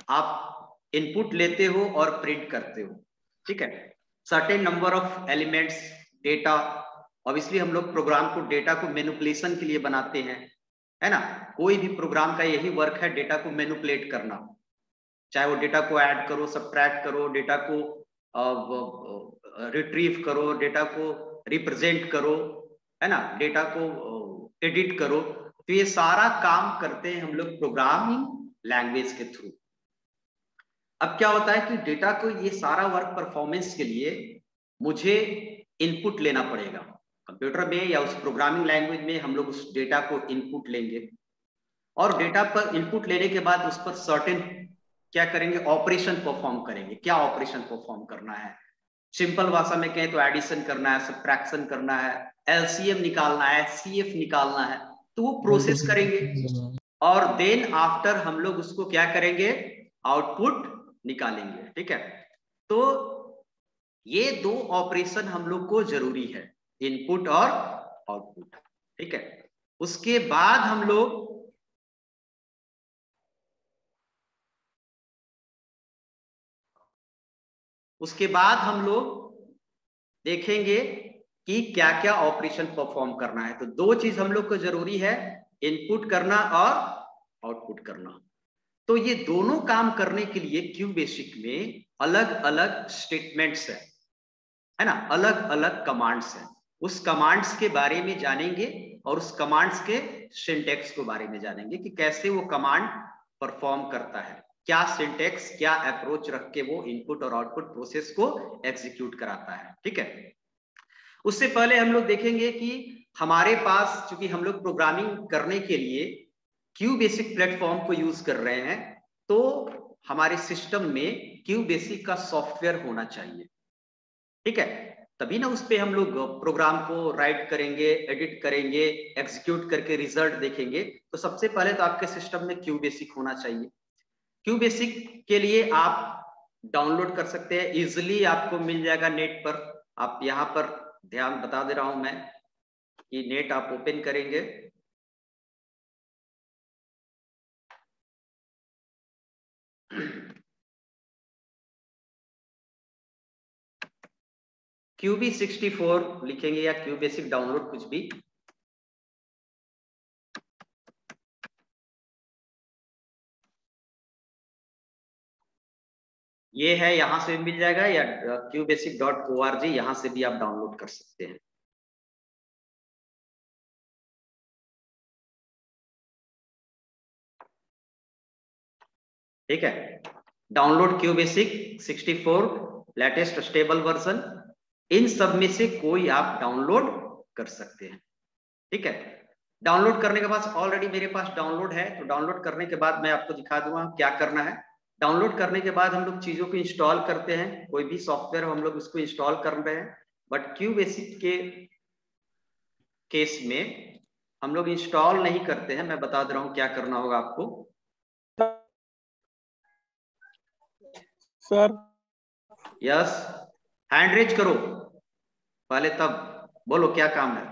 आप इनपुट लेते हो और प्रिंट करते हो, ठीक है। Certain number of elements data, obviously हम लोग प्रोग्राम को डेटा को मैनिपुलेशन के लिए बनाते हैं, है ना। कोई भी प्रोग्राम का यही वर्क है, डेटा को मैनिपुलेट करना, चाहे वो डेटा को ऐड करो, सब्ट्रैक्ट करो, डेटा को रिट्रीव करो, डेटा को रिप्रेजेंट करो, है ना, डेटा को एडिट करो। तो ये सारा काम करते हैं हम लोग प्रोग्रामिंग लैंग्वेज के थ्रू। अब क्या होता है कि डेटा को ये सारा वर्क परफॉर्मेंस के लिए मुझे इनपुट लेना पड़ेगा कंप्यूटर में या उस प्रोग्रामिंग लैंग्वेज में। हम लोग उस डेटा को इनपुट लेंगे और डेटा पर इनपुट लेने के बाद उस पर सर्टेन क्या करेंगे, ऑपरेशन परफॉर्म करेंगे। क्या ऑपरेशन परफॉर्म करना है, सिंपल भाषा में कहें तो एडिशन करना है, सब्ट्रैक्शन करना है, एलसीएम निकालना है, सीएफ निकालना है, तो वो प्रोसेस करेंगे और देन आफ्टर हम लोग उसको क्या करेंगे, आउटपुट निकालेंगे, ठीक है। तो ये दो ऑपरेशन हम लोग को जरूरी है, इनपुट और आउटपुट, ठीक है। उसके बाद हम लोग देखेंगे कि क्या क्या ऑपरेशन परफॉर्म करना है। तो दो चीज हम लोग को जरूरी है, इनपुट करना और आउटपुट करना। तो ये दोनों काम करने के लिए क्यू बेसिक में अलग अलग स्टेटमेंट्स है ना, अलग अलग कमांड्स हैं। उस कमांड्स के बारे में जानेंगे और उस कमांड्स के सिंटैक्स के बारे में जानेंगे कि कैसे वो कमांड परफॉर्म करता है, क्या सिंटैक्स, क्या अप्रोच रख के वो इनपुट और आउटपुट प्रोसेस को एग्जीक्यूट कराता है, ठीक है। उससे पहले हम लोग देखेंगे कि हमारे पास, चूंकि हम लोग प्रोग्रामिंग करने के लिए क्यू बेसिक प्लेटफॉर्म को यूज कर रहे हैं, तो हमारे सिस्टम में क्यू बेसिक का सॉफ्टवेयर होना चाहिए, ठीक है। तभी ना उस पे हम लोग प्रोग्राम को राइट करेंगे, एडिट करेंगे, एग्जीक्यूट करके रिजल्ट देखेंगे। तो सबसे पहले तो आपके सिस्टम में क्यू बेसिक होना चाहिए। क्यू बेसिक के लिए आप डाउनलोड कर सकते हैं, इजिली आपको मिल जाएगा नेट पर। आप यहाँ पर ध्यान बता दे रहा हूं मैं कि नेट आप ओपन करेंगे, QB64 लिखेंगे या क्यू बेसिक डाउनलोड कुछ भी, ये है, यहां से मिल जाएगा, या qbasic.org, यहां से भी आप डाउनलोड कर सकते हैं। ठीक है, download QBasic 64 latest stable version, इन सब में से कोई आप डाउनलोड कर सकते हैं, ठीक है। डाउनलोड करने के बाद ऑलरेडी मेरे पास डाउनलोड है, तो डाउनलोड करने के बाद मैं आपको दिखा दूंगा क्या करना है। डाउनलोड करने के बाद हम लोग चीजों को इंस्टॉल करते हैं, कोई भी सॉफ्टवेयर हम लोग उसको इंस्टॉल कर रहे हैं। बट QBasic के केस में हम लोग इंस्टॉल नहीं करते हैं, मैं बता दे रहा हूं क्या करना होगा आपको। सर यस, हैंड रेज करो पहले, तब बोलो क्या काम है।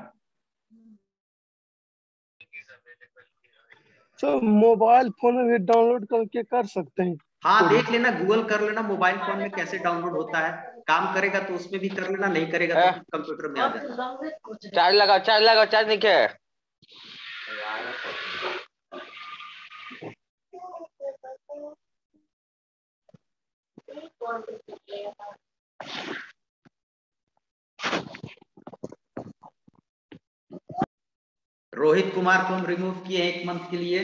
सर मोबाइल फोन में भी डाउनलोड करके कर सकते हैं? हाँ, देख लेना, गूगल कर लेना मोबाइल फोन में कैसे डाउनलोड होता है। काम करेगा तो उसमें भी कर लेना, नहीं करेगा तो कंप्यूटर में आ जाना। चार्ज लगाओ, चार्ज लगाओ, चार्ज नहीं है। रोहित कुमार को हम रिमूव किए 1 मंथ के लिए।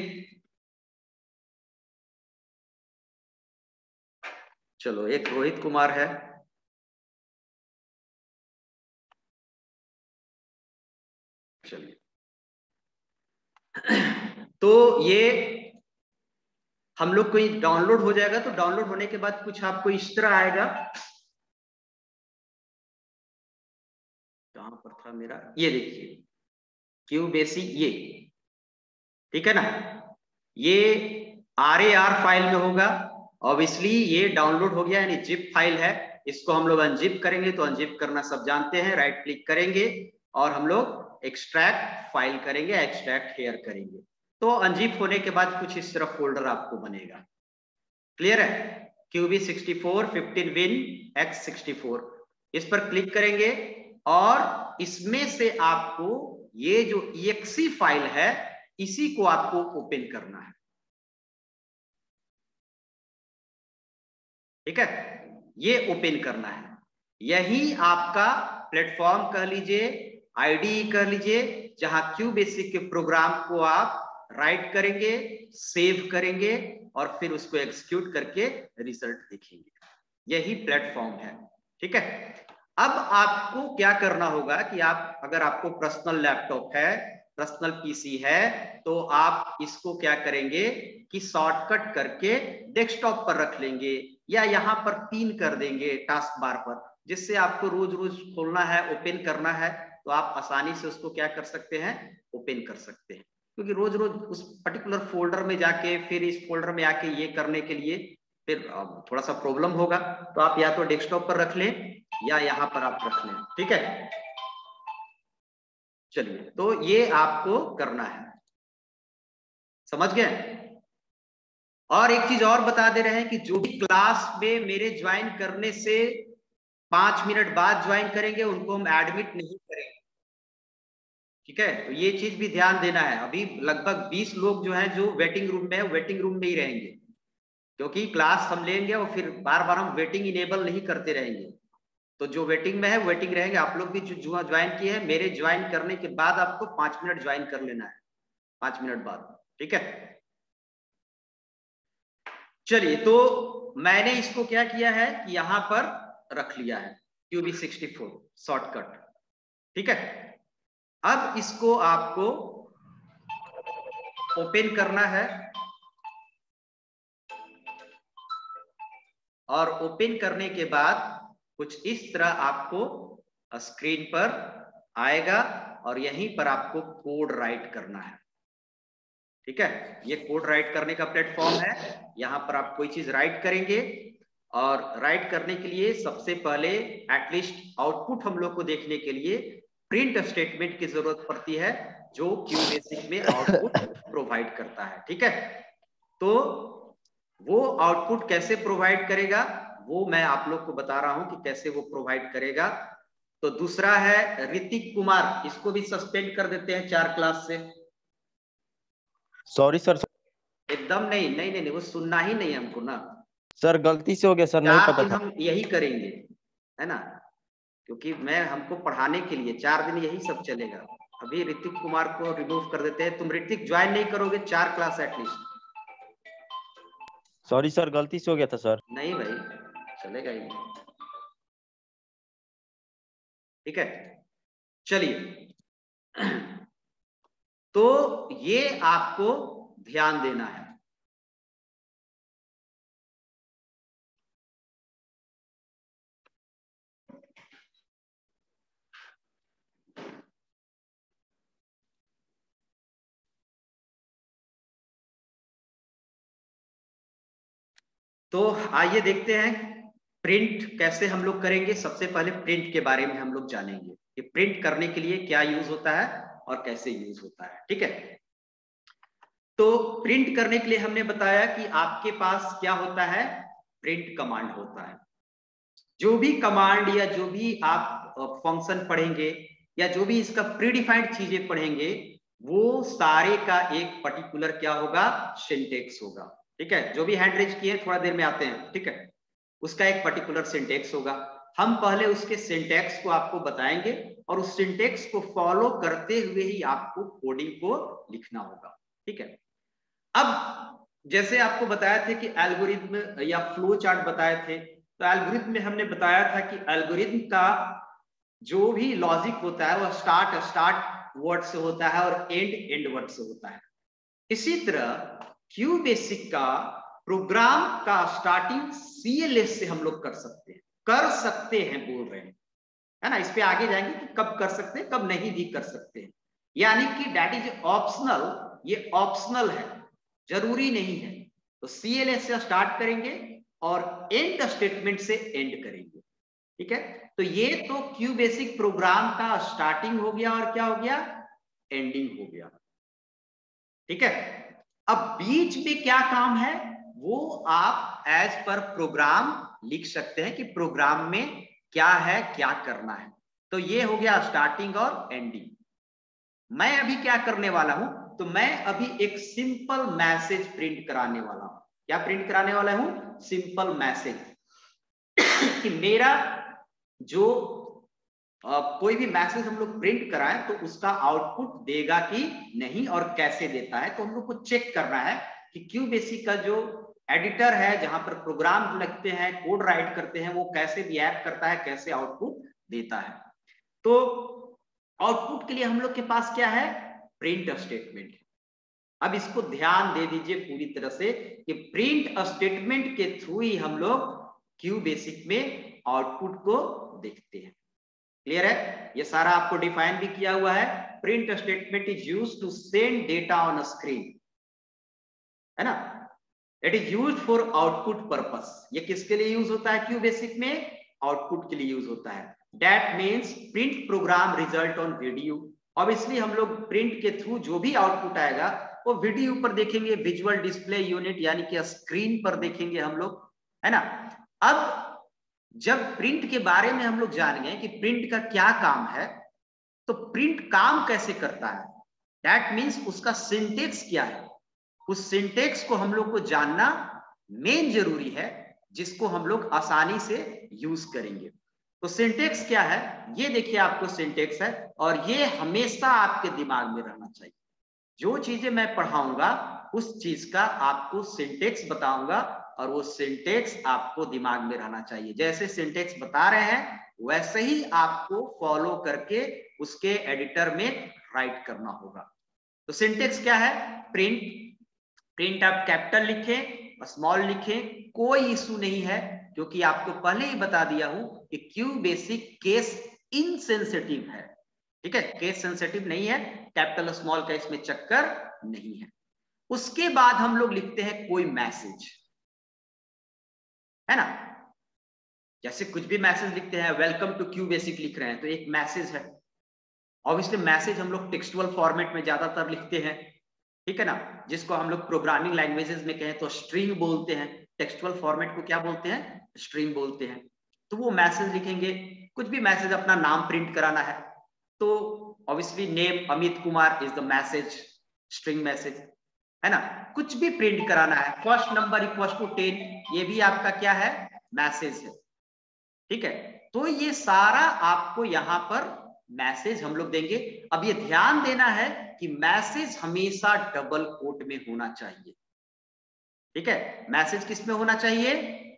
चलो, एक रोहित कुमार है, चलिए। तो ये हम लोग को डाउनलोड हो जाएगा, तो डाउनलोड होने के बाद कुछ आपको इस तरह आएगा। कहां पर था मेरा, ये देखिए QBasic, ये ठीक है ना, ये RAR फाइल में होगा। ऑब्वियसली ये डाउनलोड हो गया, यानी जिप फाइल है। इसको हम लोग अनजिप करेंगे, तो अनजिप करना सब जानते हैं, राइट क्लिक करेंगे और हम लोग एक्सट्रैक्ट फाइल करेंगे, एक्सट्रैक्ट हेयर करेंगे। तो अनजिप होने के बाद कुछ इस तरह फोल्डर आपको बनेगा, क्लियर है? QB64 15 Win X64, इस पर क्लिक करेंगे और इसमें से आपको ये जो exe फाइल है इसी को आपको ओपन करना है। ठीक है, ये ओपन करना है। यही आपका प्लेटफॉर्म कह लीजिए, आईडी कह लीजिए, जहां QBasic के प्रोग्राम को आप राइट करेंगे, सेव करेंगे और फिर उसको एग्जीक्यूट करके रिजल्ट देखेंगे। यही प्लेटफॉर्म है। ठीक है, अब आपको क्या करना होगा कि आप अगर आपको पर्सनल लैपटॉप है, पर्सनल पीसी है, तो आप इसको क्या करेंगे कि शॉर्टकट करके डेस्कटॉप पर रख लेंगे या यहाँ पर पिन कर देंगे टास्क बार पर, जिससे आपको रोज रोज खोलना है, ओपन करना है, तो आप आसानी से उसको क्या कर सकते हैं, ओपन कर सकते हैं। क्योंकि रोज रोज उस पर्टिकुलर फोल्डर में जाके फिर इस फोल्डर में आके ये करने के लिए फिर थोड़ा सा प्रॉब्लम होगा। तो आप या तो डेस्कटॉप पर रख लें या यहाँ पर आप रख लें। ठीक है, चलिए, तो ये आपको करना है, समझ गए? और एक चीज और बता दे रहे हैं कि जो भी क्लास में मेरे ज्वाइन करने से 5 मिनट बाद ज्वाइन करेंगे उनको हम एडमिट नहीं करेंगे। ठीक है, तो ये चीज भी ध्यान देना है। अभी लगभग 20 लोग जो हैं जो वेटिंग रूम में है, वेटिंग रूम में ही रहेंगे, क्योंकि क्लास हम लेंगे और फिर बार बार हम वेटिंग इनेबल नहीं करते रहेंगे। तो जो वेटिंग में है वेटिंग रहेंगे। आप लोग भी जो ज्वाइन किए हैं, मेरे ज्वाइन करने के बाद आपको 5 मिनट ज्वाइन कर लेना है, 5 मिनट बाद। ठीक है, चलिए, तो मैंने इसको क्या किया है कि यहां पर रख लिया है QB64 शॉर्टकट। ठीक है, अब इसको आपको ओपन करना है और ओपन करने के बाद कुछ इस तरह आपको स्क्रीन पर आएगा और यहीं पर आपको कोड राइट करना है। ठीक है, ये कोड राइट करने का प्लेटफॉर्म है। यहाँ पर आप कोई चीज राइट करेंगे और राइट करने के लिए सबसे पहले एटलीस्ट आउटपुट हम लोग को देखने के लिए प्रिंट स्टेटमेंट की जरूरत पड़ती है, जो QBasic में आउटपुट प्रोवाइड करता है। ठीक है, तो वो आउटपुट कैसे प्रोवाइड करेगा वो मैं आप लोग को बता रहा हूं कि कैसे वो प्रोवाइड करेगा। तो दूसरा है ऋतिक कुमार, इसको भी सस्पेंड कर देते हैं 4 क्लास से। Sorry sir. एकदम नहीं नहीं नहीं, वो सुनना ही नहीं हमको ना सर गलती से हो गया सर, नहीं 4 पता दिन था। हम यही करेंगे, है ना, क्योंकि हमको पढ़ाने के लिए 4 दिन यही सब चलेगा। अभी ऋतिक कुमार को रिमूव कर देते हैं। तुम ऋतिक ज्वाइन नहीं करोगे 4 क्लास एटलीस्ट? सॉरी सर, गलती से हो गया था सर। नहीं भाई, चलेगा ही नहीं। ठीक है, चलिए, तो ये आपको ध्यान देना है। तो आइए देखते हैं प्रिंट कैसे हम लोग करेंगे। सबसे पहले प्रिंट के बारे में हम लोग जानेंगे कि प्रिंट करने के लिए क्या यूज होता है और कैसे यूज होता है। ठीक है, तो प्रिंट करने के लिए हमने बताया कि आपके पास क्या होता है, प्रिंट कमांड होता है। जो भी कमांड या जो भी आप फंक्शन पढ़ेंगे या जो भी इसका प्रीडिफाइंड चीजें पढ़ेंगे, वो सारे का एक पर्टिकुलर क्या होगा, सिंटेक्स होगा। ठीक है, जो भी हैंड रेज किए थोड़ा देर में आते हैं। ठीक है, उसका एक पर्टिकुलर सिंटेक्स होगा। हम पहले उसके सिंटेक्स को आपको बताएंगे और उस सिंटेक्स को फॉलो करते हुए ही आपको कोडिंग को लिखना होगा। ठीक है, अब जैसे आपको बताया था कि एल्गोरिथम या फ्लो चार्ट बताए थे, तो एल्गोरिथम में हमने बताया था कि एल्गोरिथम का जो भी लॉजिक होता है वह स्टार्ट वर्ड से होता है और एंड वर्ड से होता है। इसी तरह QBasic का प्रोग्राम का स्टार्टिंग CLS से हम लोग कर सकते हैं बोल रहे हैं, है ना। इस पे आगे जाएंगे कि कब कर सकते हैं, कब नहीं भी कर सकते हैं, यानी कि दैट इज ऑप्शनल। ये ऑप्शनल है, जरूरी नहीं है। तो CLS से स्टार्ट करेंगे और एंड स्टेटमेंट से एंड करेंगे। ठीक है, तो ये तो QBasic प्रोग्राम का स्टार्टिंग हो गया और क्या हो गया, एंडिंग हो गया। ठीक है, अब बीच में क्या काम है वो आप एज पर प्रोग्राम लिख सकते हैं कि प्रोग्राम में क्या है, क्या करना है। तो ये हो गया स्टार्टिंग और एंडिंग। मैं अभी क्या करने वाला हूं, तो मैं अभी एक सिंपल मैसेज प्रिंट कराने वाला हूं। क्या प्रिंट कराने वाला हूं? सिंपल मैसेज कि मेरा जो कोई भी मैसेज हम लोग प्रिंट कराएं तो उसका आउटपुट देगा कि नहीं और कैसे देता है। तो हम लोग को चेक करना है कि क्यूबेसिक का जो एडिटर है, जहां पर प्रोग्राम लगते हैं, कोड राइट करते हैं, वो कैसे रिएक्ट करता है, कैसे आउटपुट देता है। तो आउटपुट के लिए हम लोग के पास क्या है? Print statement. अब इसको ध्यान दे दीजिए पूरी तरह से कि प्रिंट स्टेटमेंट के थ्रू ही हम लोग क्यूबेसिक में आउटपुट को देखते हैं। क्लियर है? ये सारा आपको डिफाइन भी किया हुआ है। Print statement is used to send data on a screen, है ना। It is used for output purpose. ये किसके लिए यूज होता है? क्यूबेसिक में आउटपुट के लिए यूज होता है। That means print program result on video. Obviously हम लोग प्रिंट के थ्रू जो भी आउटपुट आएगा वो वीडियो पर देखेंगे, विजुअल डिस्प्ले यूनिट यानी कि स्क्रीन पर देखेंगे हम लोग, है ना। अब जब प्रिंट के बारे में हम लोग जान गए कि प्रिंट का क्या काम है, तो प्रिंट काम कैसे करता है, दैट मीन्स उसका सिंटेक्स क्या है, उस सिंटेक्स को हम लोग को जानना मेन जरूरी है, जिसको हम लोग आसानी से यूज करेंगे। तो सिंटेक्स क्या है? ये देखिए आपको सिंटेक्स है, और ये हमेशा आपके दिमाग में रहना चाहिए। जो चीजें मैं पढ़ाऊंगा उस चीज का आपको सिंटेक्स बताऊंगा, और वो सिंटेक्स आपको दिमाग में रहना चाहिए। जैसे सिंटेक्स बता रहे हैं वैसे ही आपको फॉलो करके उसके एडिटर में राइट करना होगा। तो सिंटेक्स क्या है? प्रिंट आप कैपिटल लिखें, स्मॉल लिखें, कोई इशू नहीं है, क्योंकि आपको पहले ही बता दिया हूं कि क्यूबेसिक केस इनसेंसिटिव है। ठीक है, केस सेंसिटिव नहीं है, कैपिटल स्मॉल का इसमें चक्कर नहीं है। उसके बाद हम लोग लिखते हैं कोई मैसेज, है ना। जैसे कुछ भी मैसेज लिखते हैं, वेलकम टू क्यूबेसिक लिख रहे हैं तो एक मैसेज है। ऑब्वियसली मैसेज हम लोग टेक्सटुअल फॉर्मेट में ज्यादातर लिखते हैं, ठीक है ना, जिसको हम लोग प्रोग्रामिंग लैंग्वेजेस में कहें तो स्ट्रिंग बोलते हैं। टेक्सटुअल फॉर्मेट को क्या बोलते हैं? स्ट्रिंग बोलते हैं। तो वो मैसेज लिखेंगे। कुछ भी मैसेज, अपना नाम प्रिंट कराना है तो obviously name Amit Kumar is the message, string message, है ना। कुछ भी प्रिंट कराना है, फर्स्ट नंबर इक्वल टू 10, ये भी आपका क्या है? मैसेज है। ठीक है, तो ये सारा आपको यहां पर मैसेज हम लोग देंगे। अब ये ध्यान देना है कि मैसेज हमेशा डबल कोट में होना चाहिए। ठीक है, मैसेज किस में होना चाहिए?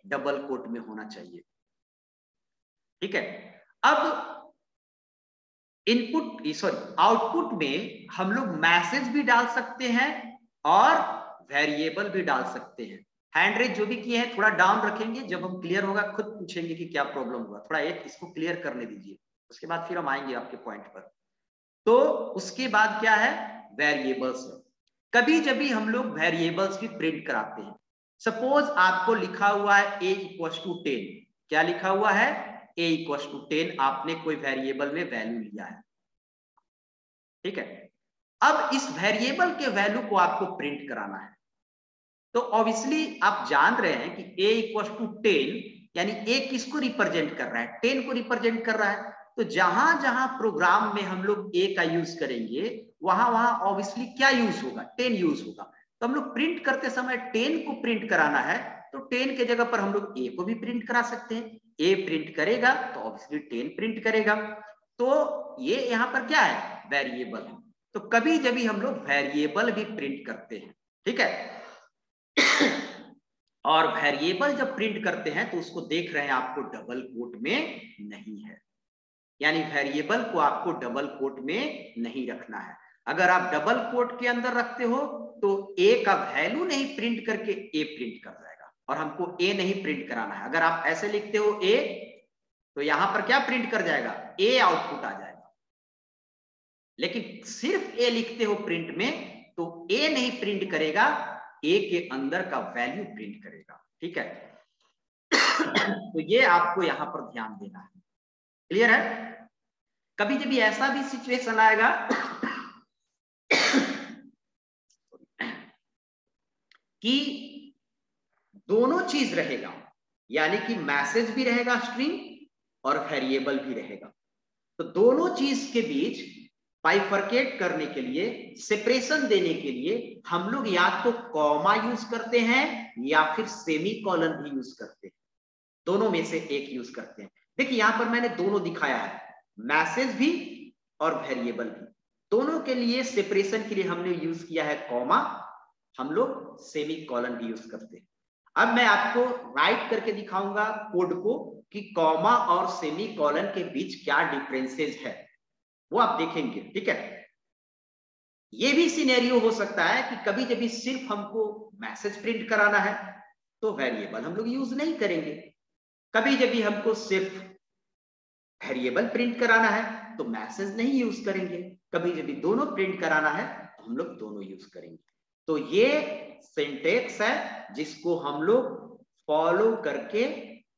डबल कोट में होना चाहिए। ठीक है, अब आउटपुट में हम लोग मैसेज भी डाल सकते हैं और वेरिएबल भी डाल सकते हैं। हैंड रेज जो भी किए हैं थोड़ा डाउन रखेंगे, जब हम क्लियर होगा खुद पूछेंगे कि क्या प्रॉब्लम हुआ। थोड़ा एक इसको क्लियर करने दीजिए, उसके बाद फिर हम आएंगे आपके पॉइंट पर। तो उसके बाद क्या है? वेरिएबल्स। कभी जब हम लोग वेरिएबल्स भी प्रिंट कराते हैं, सपोज आपको लिखा हुआ है a = 10। क्या लिखा हुआ है? a = 10। आपने कोई वेरिएबल में वैल्यू लिया है, ठीक है। अब इस वेरिएबल के वैल्यू को आपको प्रिंट कराना है। तो ऑब्वियसली आप जान रहे हैं कि a = 10, यानी a किसको रिप्रेजेंट कर रहा है? 10 को रिप्रेजेंट कर रहा है। तो जहां जहां प्रोग्राम में हम लोग a का यूज करेंगे वहां वहां ऑब्वियसली क्या यूज होगा? 10 यूज होगा। तो हम लोग प्रिंट करते समय 10 को प्रिंट कराना है, तो 10 के जगह पर हम लोग a को भी प्रिंट करा सकते हैं। a प्रिंट करेगा तो ऑब्वियसली 10 प्रिंट करेगा। तो ये यहां पर क्या है? वेरिएबल है। तो कभी जब हम लोग वेरिएबल भी प्रिंट करते हैं, ठीक है, और वेरिएबल जब प्रिंट करते हैं तो उसको देख रहे हैं आपको डबल कोट में नहीं है, यानी वेरिएबल को आपको डबल कोट में नहीं रखना है। अगर आप डबल कोट के अंदर रखते हो तो a का वैल्यू नहीं प्रिंट करके a प्रिंट कर जाएगा, और हमको a नहीं प्रिंट कराना है। अगर आप ऐसे लिखते हो a, तो यहां पर क्या प्रिंट कर जाएगा? a आउटपुट आ जाएगा। लेकिन सिर्फ a लिखते हो प्रिंट में तो a नहीं प्रिंट करेगा, a के अंदर का वैल्यू प्रिंट करेगा। ठीक है, तो ये आपको यहां पर ध्यान देना है। क्लियर है? कभी जब ऐसा भी सिचुएशन आएगा कि दोनों चीज रहेगा, यानी कि मैसेज भी रहेगा स्ट्रिंग और वेरिएबल भी रहेगा। तो दोनों चीज के बीच बाइफरकेट करने के लिए, सेपरेशन देने के लिए हम लोग या तो कॉमा यूज करते हैं या फिर सेमी कॉलन भी यूज करते हैं, दोनों में से एक यूज करते हैं। देखिए यहां पर मैंने दोनों दिखाया है, मैसेज भी और वेरिएबल भी। दोनों के लिए सेपरेशन के लिए हमने यूज किया है कॉमा, हम लोग सेमी कॉलन भी यूज करते हैं। अब मैं आपको राइट करके दिखाऊंगा कोड को कि कॉमा और सेमी कॉलन के बीच क्या डिफरेंसेस है, वो आप देखेंगे, ठीक है। ये भी सिनेरियो हो सकता है कि कभी कभी सिर्फ हमको मैसेज प्रिंट कराना है तो वेरिएबल हम लोग यूज नहीं करेंगे, कभी कभी हमको सिर्फ वेरिएबल प्रिंट कराना है तो मैसेज नहीं यूज करेंगे, कभी कभी दोनों प्रिंट कराना है तो हम लोग दोनों यूज करेंगे। तो ये सिंटेक्स है जिसको हम लोग फॉलो करके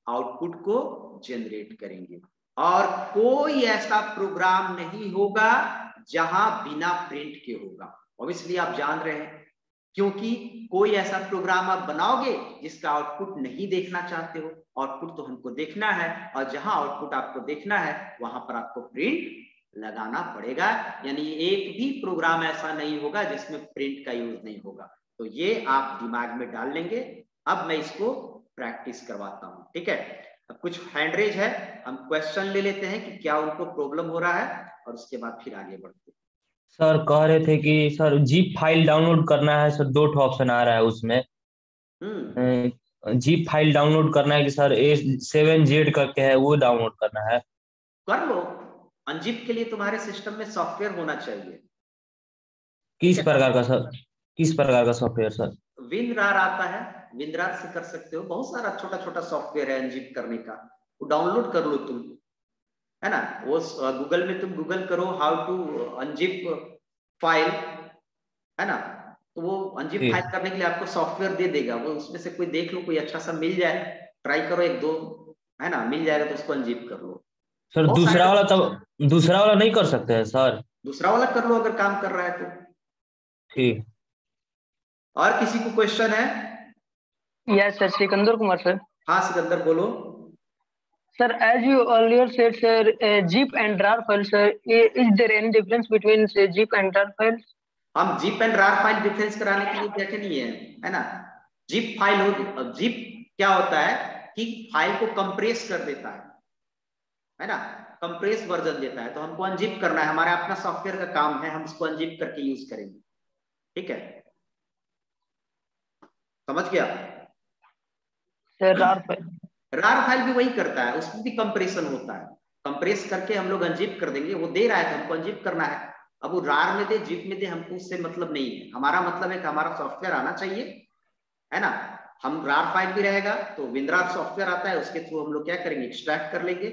आउटपुट को जनरेट करेंगे, और कोई ऐसा प्रोग्राम नहीं होगा जहां बिना प्रिंट के होगा। ऑब्वियसली आप जान रहे हैं, क्योंकि कोई ऐसा प्रोग्राम आप बनाओगे जिसका आउटपुट नहीं देखना चाहते हो, आउटपुट तो हमको देखना है, और जहां आउटपुट आपको देखना है वहां पर आपको प्रिंट लगाना पड़ेगा, यानी एक भी प्रोग्राम ऐसा नहीं होगा जिसमें प्रिंट का यूज नहीं होगा। तो ये आप दिमाग में डाल लेंगे। अब मैं इसको प्रैक्टिस करवाता हूं, ठीक है। अब कुछ हैंड रेज है, हम क्वेश्चन ले लेते हैं कि क्या उनको प्रॉब्लम हो रहा है, और उसके बाद फिर आगे बढ़ते हैं। सर कह रहे थे कि सर जीप फाइल डाउनलोड करना है सर, दो ऑप्शन आ रहा है उसमें। जीप फाइल डाउनलोड करना है कि सर A7Z करके है वो डाउनलोड करना है। कर लो, अनजिप के लिए तुम्हारे सिस्टम में सॉफ्टवेयर होना चाहिए। किस प्रकार का सर, किस प्रकार का सॉफ्टवेयर सर? विनरार आता है, विनरार से कर सकते हो, बहुत सारा छोटा छोटा सॉफ्टवेयर है अनजिप करने का, वो डाउनलोड कर लो तुम, है ना। वो गूगल में तुम गूगल करो हाउ टू अनजिप फाइल, है ना, तो वो अनजिप ठीक। फाइल करने के लिए आपको सॉफ्टवेयर दे देगा, वो उसमें से कोई देख लो, कोई अच्छा सा मिल जाए, ट्राई करो एक दो, है ना, मिल जाएगा तो उसको अनजिप कर लो। सर बहुत दूसरा सारे, वाला तब दूसरा वाला नहीं कर सकते हैं सर? दूसरा वाला कर लो अगर काम कर रहा है तो। ठीक। और किसी को क्वेश्चन है? Yes sir, Sikandar Kumar sir. हाँ सिकंदर बोलो। Sir, as you earlier said, sir, zip and rar file, sir, is there any difference between say zip and rar files? हम zip and RAR file difference कराने के लिए देखे नहीं है ना। जिप फाइल होगी, अब जिप क्या होता है कि फाइल को कंप्रेस कर देता है ना, कंप्रेस वर्जन देता है, तो हमको अनजिप करना है, हमारा अपना सॉफ्टवेयर का काम है, हम उसको अनजिप करके यूज करेंगे, ठीक है, समझ गया? Sir, rar file. RAR file भी वही करता है, उसमें भी कंप्रेशन होता है, कंप्रेस करके हम लोग अनजिप कर देंगे, वो दे रहा है तो हमको अनजिप करना है। अब वो रार में दे जिप में दे हमको उससे मतलब नहीं है, हमारा मतलब है कि हमारा सॉफ्टवेयर आना चाहिए, है ना। हम रार फाइल भी रहेगा तो विनरार सॉफ्टवेयर आता है, उसके थ्रू हम लोग क्या करेंगे, एक्सट्रैक्ट कर लेंगे।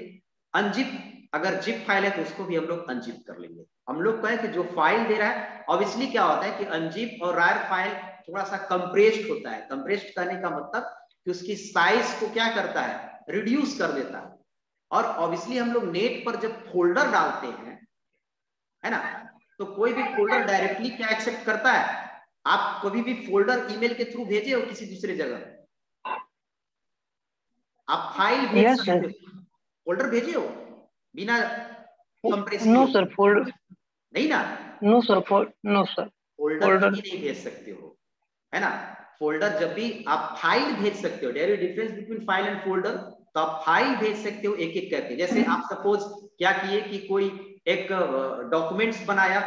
अनजिप अगर जिप फाइल है तो उसको भी हम लोग अनजिप कर लेंगे। हम लोग कहें कि जो फाइल दे रहा है, ऑब्वियसली क्या होता है कि अनजिप और रार फाइल थोड़ा सा कंप्रेस्ड होता है। कंप्रेस्ड करने का मतलब कि उसकी साइज को क्या करता है, रिड्यूस कर देता है। और ऑब्वियसली हम लोग नेट पर जब फोल्डर डालते हैं, है ना, तो कोई भी फोल्डर डायरेक्टली क्या एक्सेप्ट करता है, आप कभी भी फोल्डर ईमेल के थ्रू भेजे हो किसी दूसरे जगह, आप फाइल भेज Yes, सकते sir. हो, फोल्डर भेजे हो बिना कंप्रेस No, किए? sir. Folder. नहीं ना, No, sir. No, sir. Folder Folder. कभी नहीं भेज सकते हो, है ना। फोल्डर जब भी आप फाइल भेज सकते हो, there is difference between file and folder, तो आप फाइल भेज सकते हो एक एक करके। जैसे आप सपोज क्या किए कि कोई एक डॉक्यूमेंट्स बनाया,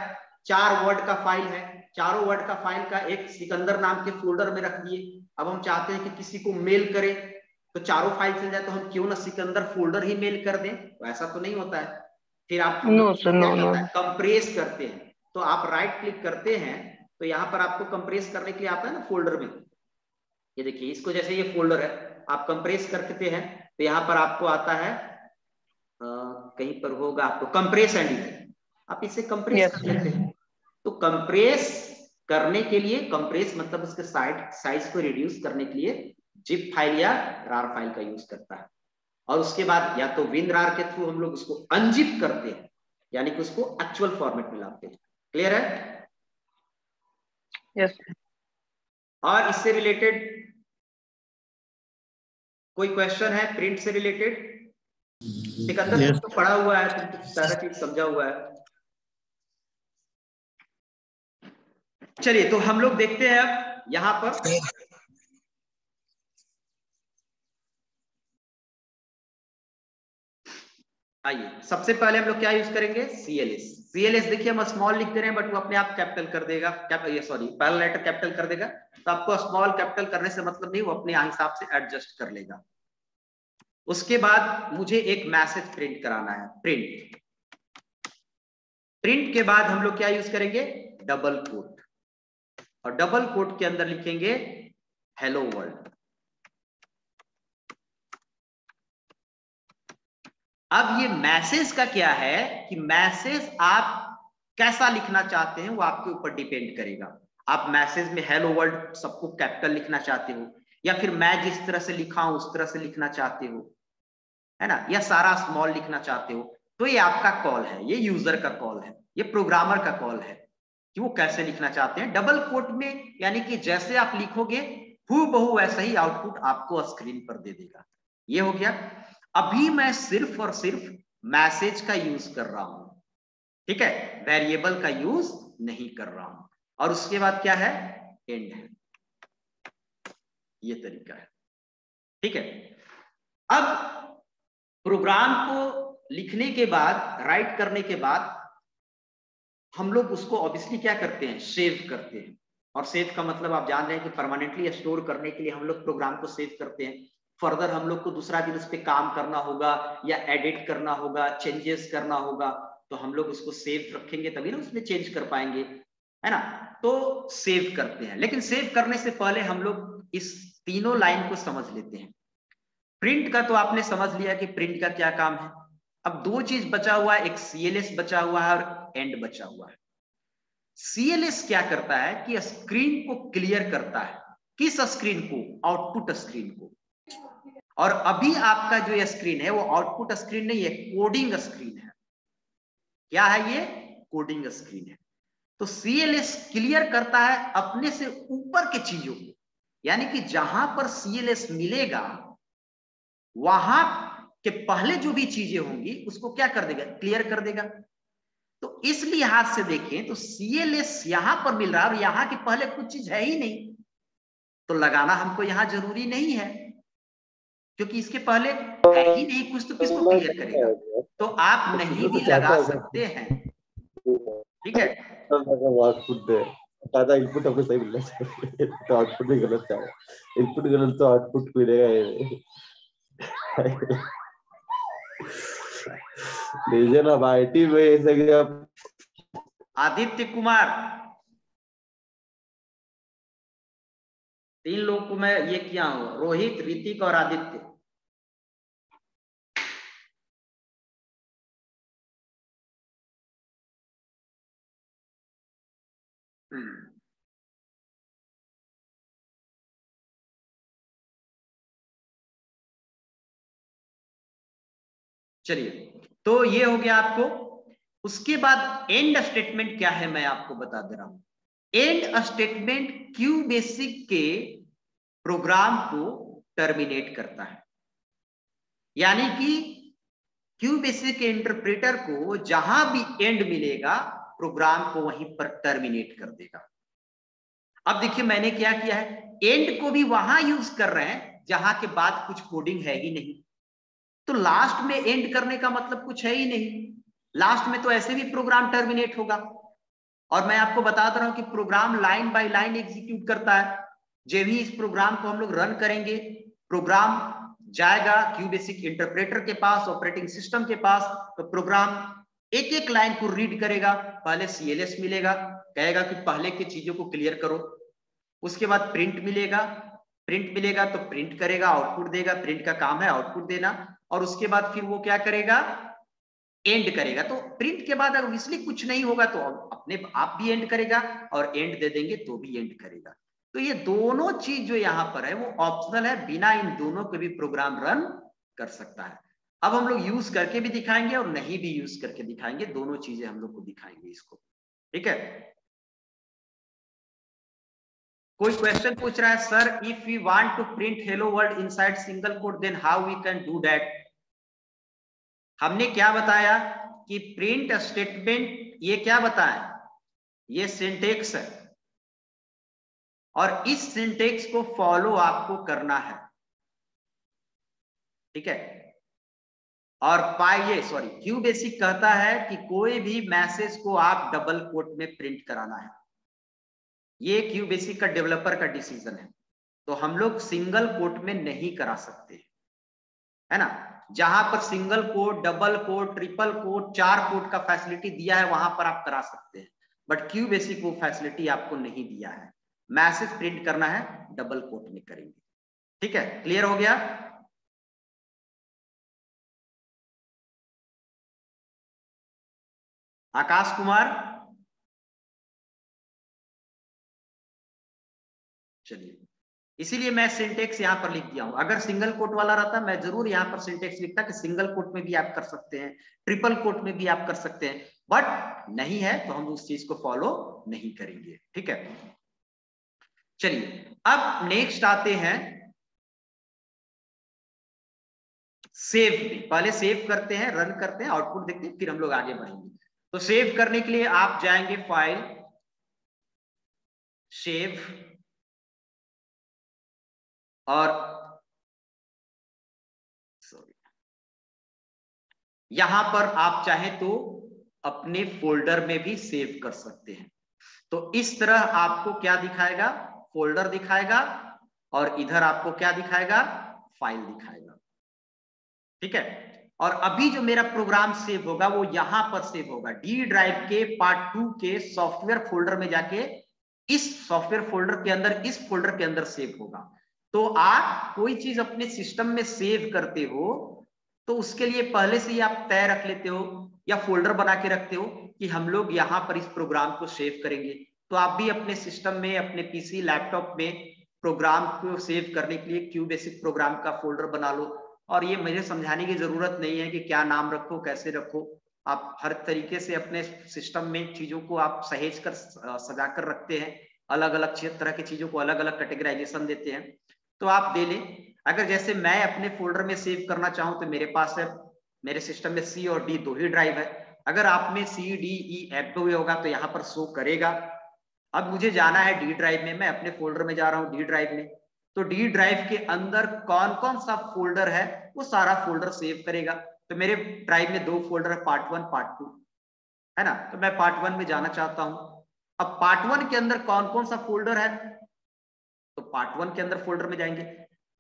4 वर्ड का फाइल है, चारों वर्ड का फाइल का एक सिकंदर नाम के फोल्डर में रख दिए। अब हम चाहते हैं कि किसी को मेल करें तो चारों फाइल चल जाए, तो हम क्यों ना सिकंदर फोल्डर ही मेल कर दें, तो ऐसा तो नहीं होता है। फिर आप हम No, लोग sir. क्या No, करता no. है, कंप्रेस करते हैं। तो आप राइट क्लिक करते हैं तो यहाँ पर आपको कंप्रेस करने के लिए आता है ना फोल्डर में, ये देखिए इसको, जैसे ये फोल्डर है, आप कंप्रेस करते हैं तो यहाँ पर आपको आता है, कहीं पर होगा आपको कंप्रेस एंड, आप इसे कंप्रेस Yes, कर लेते हैं। तो कंप्रेस करने के लिए, कंप्रेस मतलब उसके साइज को रिड्यूस करने के लिए जिप फाइल या रार फाइल का यूज करता है। और उसके बाद या तो विनरार के थ्रू हम लोग उसको अनजिप करते हैं, यानी कि उसको एक्चुअल फॉर्मेट में लाते हैं। क्लियर है? Yes. और इससे रिलेटेड कोई क्वेश्चन है प्रिंट से रिलेटेड? सिकंदर तो पढ़ा हुआ है, तुम तो सारा चीज समझा हुआ है। चलिए तो हम लोग देखते हैं अब यहां पर आइए, सबसे पहले हम लोग क्या यूज करेंगे? CLS। CLS देखिए हम स्मॉल लिख दे रहे हैं बट वो अपने आप कैपिटल कर देगा, सॉरी पहला लेटर कैपिटल कर देगा, तो आपको स्मॉल कैपिटल करने से मतलब नहीं, वो अपने हिसाब से एडजस्ट कर लेगा। उसके बाद मुझे एक मैसेज प्रिंट कराना है, प्रिंट। प्रिंट के बाद हम लोग क्या यूज करेंगे? डबल कोट, और डबल कोट के अंदर लिखेंगे हेलो वर्ल्ड। अब ये मैसेज का क्या है कि मैसेज आप कैसा लिखना चाहते हैं वो आपके ऊपर डिपेंड करेगा। आप मैसेज में हेलो वर्ल्ड सबको कैपिटल लिखना चाहते हो, या फिर मैं जिस तरह से लिखा हूं उस तरह से लिखना चाहते हो, है ना, या सारा स्मॉल लिखना चाहते हो, तो ये आपका कॉल है, ये यूजर का कॉल है, ये प्रोग्रामर का कॉल है कि वो कैसे लिखना चाहते हैं। डबल कोट में यानी कि जैसे आप लिखोगे हूबहू वैसा ही आउटपुट आपको स्क्रीन पर दे देगा। ये हो गया। अभी मैं सिर्फ और सिर्फ मैसेज का यूज कर रहा हूं, ठीक है, वेरिएबल का यूज नहीं कर रहा हूं। और उसके बाद क्या है? एंड है। ये तरीका है, ठीक है। अब प्रोग्राम को लिखने के बाद, राइट करने के बाद हम लोग उसको ऑब्वियसली क्या करते हैं? सेव करते हैं। और सेव का मतलब आप जान रहे हैं कि परमानेंटली स्टोर करने के लिए हम लोग प्रोग्राम को सेव करते हैं। फर्दर हम लोग को दूसरा दिन उस पर काम करना होगा, या एडिट करना होगा, चेंजेस करना होगा, तो हम लोग उसको सेव रखेंगे तभी ना उसमें चेंज कर पाएंगे, है ना। तो सेव करते हैं, लेकिन सेव करने से पहले हम लोग इस तीनों लाइन को समझ लेते हैं। प्रिंट का तो आपने समझ लिया कि प्रिंट का क्या काम है। अब दो चीज बचा हुआ है, एक CLS बचा हुआ है और एंड बचा हुआ है। CLS क्या करता है कि स्क्रीन को क्लियर करता है। किस स्क्रीन को? आउटपुट स्क्रीन को। और अभी आपका जो ये स्क्रीन है वो आउटपुट स्क्रीन नहीं है, कोडिंग स्क्रीन है। क्या है ये? कोडिंग स्क्रीन है। तो CLS क्लियर करता है अपने से ऊपर के चीजों को, यानी कि जहां पर CLS मिलेगा वहां के पहले जो भी चीजें होंगी उसको क्या कर देगा? क्लियर कर देगा। तो इस लिहाज से देखें तो CLS यहां पर मिल रहा है और यहां के पहले कुछ चीज है ही नहीं, तो लगाना हमको यहां जरूरी नहीं है, क्योंकि इसके पहले है ही नहीं कुछ, तो किसको क्लियर करेगा? तो आप नहीं भी लगा सकते हैं, ठीक है। आउटपुट दादा इनपुट आपको सही मिलना चाहिए, तो आउटपुट भी गलत है। इनपुट गलत तो आउटपुट मिलेगा लीजिए ना IT में ऐसे कि आप आदित्य कुमार, 3 लोग को मैं ये किया हूं, रोहित, ऋतिक और आदित्य। चलिए, तो ये हो गया आपको। उसके बाद एंड स्टेटमेंट क्या है मैं आपको बता दे रहा हूं। एंड स्टेटमेंट क्यू बेसिक के प्रोग्राम को टर्मिनेट करता है, यानी कि क्यू बेसिक के इंटरप्रेटर को जहां भी एंड मिलेगा प्रोग्राम को वहीं पर टर्मिनेट कर देगा। अब देखिए मैंने क्या किया है, एंड को भी वहां यूज कर रहे हैं जहां के बाद कुछ कोडिंग है ही नहीं, तो लास्ट में एंड करने का मतलब कुछ है ही नहीं। लास्ट में तो ऐसे भी प्रोग्राम टर्मिनेट होगा। और मैं आपको बता रहा हूं कि program line by line execute करता है। जब भी इस प्रोग्राम को हम लोग रन करेंगे, प्रोग्राम जाएगा क्यू बेसिक इंटरप्रेटर के पास, ऑपरेटिंग सिस्टम के पास, तो प्रोग्राम एक एक लाइन को रीड करेगा। पहले CLS मिलेगा, कहेगा कि पहले की चीजों को क्लियर करो। उसके बाद प्रिंट मिलेगा, प्रिंट मिलेगा तो प्रिंट करेगा, आउटपुट देगा। प्रिंट का काम है आउटपुट देना। और उसके बाद फिर वो क्या करेगा? एंड करेगा। तो प्रिंट के बाद अगर इसलिए कुछ नहीं होगा तो अपने आप भी एंड करेगा, और एंड दे देंगे तो भी एंड करेगा। तो ये दोनों चीज जो यहां पर है वो ऑप्शनल है, बिना इन दोनों के भी प्रोग्राम रन कर सकता है। अब हम लोग यूज करके भी दिखाएंगे और नहीं भी यूज करके दिखाएंगे, दोनों चीजें हम लोग को दिखाएंगे इसको, ठीक है। कोई क्वेश्चन पूछ रहा है sir, if we want to print hello world inside single quote then how we can do that. हमने क्या बताया कि प्रिंट स्टेटमेंट, ये क्या बताया, ये सिंटेक्स है और इस सिंटेक्स को फॉलो आपको करना है, ठीक है। और क्यू बेसिक कहता है कि कोई भी मैसेज को आप डबल कोट में प्रिंट कराना है। ये क्यू बेसिक का डेवलपर का डिसीजन है, तो हम लोग सिंगल कोट में नहीं करा सकते, है ना। जहां पर single quote, double quote, triple quote, 4 quote का फैसिलिटी दिया है वहां पर आप करा सकते हैं, बट क्यू बेसिक वो फैसिलिटी आपको नहीं दिया है। मैसेज प्रिंट करना है डबल कोट में करेंगे, ठीक है। क्लियर हो गया? आकाश कुमार, चलिए, इसीलिए मैं सिंटेक्स यहां पर लिख दिया हूं। अगर सिंगल कोट वाला रहता मैं जरूर यहां पर सिंटेक्स लिखता कि सिंगल कोट में भी आप कर सकते हैं, ट्रिपल कोट में भी आप कर सकते हैं, बट नहीं है तो हम उस चीज को फॉलो नहीं करेंगे, ठीक है। चलिए अब नेक्स्ट आते हैं सेव में। पहले सेव करते हैं, रन करते हैं, आउटपुट देखते हैं, फिर हम लोग आगे बढ़ेंगे। तो सेव करने के लिए आप जाएंगे फाइल, सेव, और यहां पर आप चाहें तो अपने फोल्डर में भी सेव कर सकते हैं। तो इस तरह आपको क्या दिखाएगा, फोल्डर दिखाएगा, और इधर आपको क्या दिखाएगा, फाइल दिखाएगा, ठीक है। और अभी जो मेरा प्रोग्राम सेव होगा वो यहां पर सेव होगा, डी ड्राइव के पार्ट 2 के सॉफ्टवेयर फोल्डर में जाके इस सॉफ्टवेयर फोल्डर के अंदर, इस फोल्डर के अंदर सेव होगा। तो आप कोई चीज अपने सिस्टम में सेव करते हो तो उसके लिए पहले से ही आप तय रख लेते हो या फोल्डर बना के रखते हो कि हम लोग यहाँ पर इस प्रोग्राम को सेव करेंगे। तो आप भी अपने सिस्टम में, अपने पीसी, लैपटॉप में प्रोग्राम को सेव करने के लिए क्यू बेसिक प्रोग्राम का फोल्डर बना लो। और ये मुझे समझाने की जरूरत नहीं है कि क्या नाम रखो, कैसे रखो, आप हर तरीके से अपने सिस्टम में चीजों को आप सहेज कर, सजा कर रखते हैं, अलग अलग तरह की चीजों को अलग अलग कैटेगराइजेशन देते हैं, तो आप दे लें। अगर जैसे मैं अपने फोल्डर में सेव करना चाहूं तो मेरे पास है, मेरे सिस्टम में सी और डी 2 ही ड्राइव है। अगर आप में सी, डी, ई, F हुए होगा तो यहाँ पर शो करेगा। अब मुझे जाना है डी ड्राइव में, मैं अपने फोल्डर में जा रहा हूँ डी ड्राइव में, तो डी ड्राइव के अंदर कौन कौन सा फोल्डर है वो सारा फोल्डर सेव करेगा। तो मेरे ड्राइव में 2 फोल्डर है, पार्ट 1, पार्ट 2, है ना। तो मैं पार्ट 1 में जाना चाहता हूं। अब पार्ट 1 के अंदर कौन कौन सा फोल्डर है, तो पार्ट 1 के अंदर फोल्डर में जाएंगे।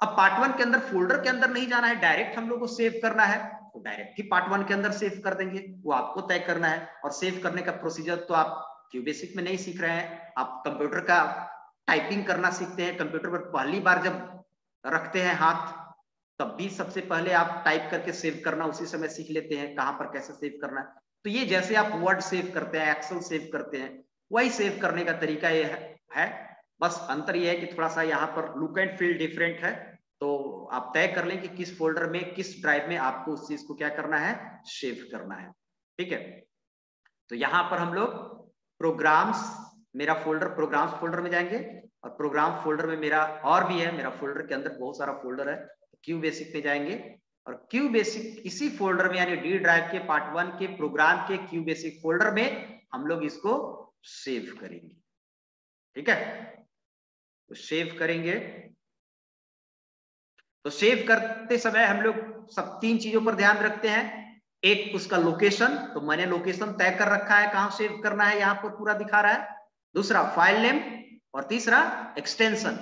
अब पार्ट 1 के अंदर फोल्डर के अंदर नहीं जाना है, डायरेक्ट हम लोग को सेव करना है, तो डायरेक्ट ही पार्ट 1 के अंदर सेव कर देंगे, वो आपको तय करना है। और सेव करने का प्रोसीजर तो आप क्यू बेसिक में नहीं सीख रहे हैं, आप कंप्यूटर का टाइपिंग करना सीखते हैं। कंप्यूटर पर पहली बार जब रखते हैं हाथ, तब भी सबसे पहले आप टाइप करके सेव करना उसी समय सीख लेते हैं, कहां पर कैसे सेव करना है। तो ये जैसे आप वर्ड सेव करते हैं, एक्सेल सेव करते हैं, वही सेव करने का तरीका ये है। बस अंतर ये है कि थोड़ा सा यहाँ पर लुक एंड फील डिफरेंट है। तो आप तय कर लें कि किस फोल्डर में, किस ड्राइव में आपको उस चीज को क्या करना है, सेव करना है, ठीक है। तो यहाँ पर हम लोग प्रोग्राम्स, मेरा फोल्डर प्रोग्राम्स फोल्डर में जाएंगे, और प्रोग्राम फोल्डर में मेरा और भी है, मेरा फोल्डर के अंदर बहुत सारा फोल्डर है। क्यू बेसिक में जाएंगे, और क्यू बेसिक इसी फोल्डर में, यानी डी ड्राइव के पार्ट 1 के प्रोग्राम के क्यू बेसिक फोल्डर में हम लोग इसको सेव करेंगे, ठीक है। तो सेव करेंगे, तो सेव करते समय हम लोग सब 3 चीजों पर ध्यान रखते हैं। एक उसका लोकेशन, तो मैंने लोकेशन तय कर रखा है कहां सेव करना है, यहां पर पूरा दिखा रहा है। दूसरा फाइल नेम, और तीसरा extension.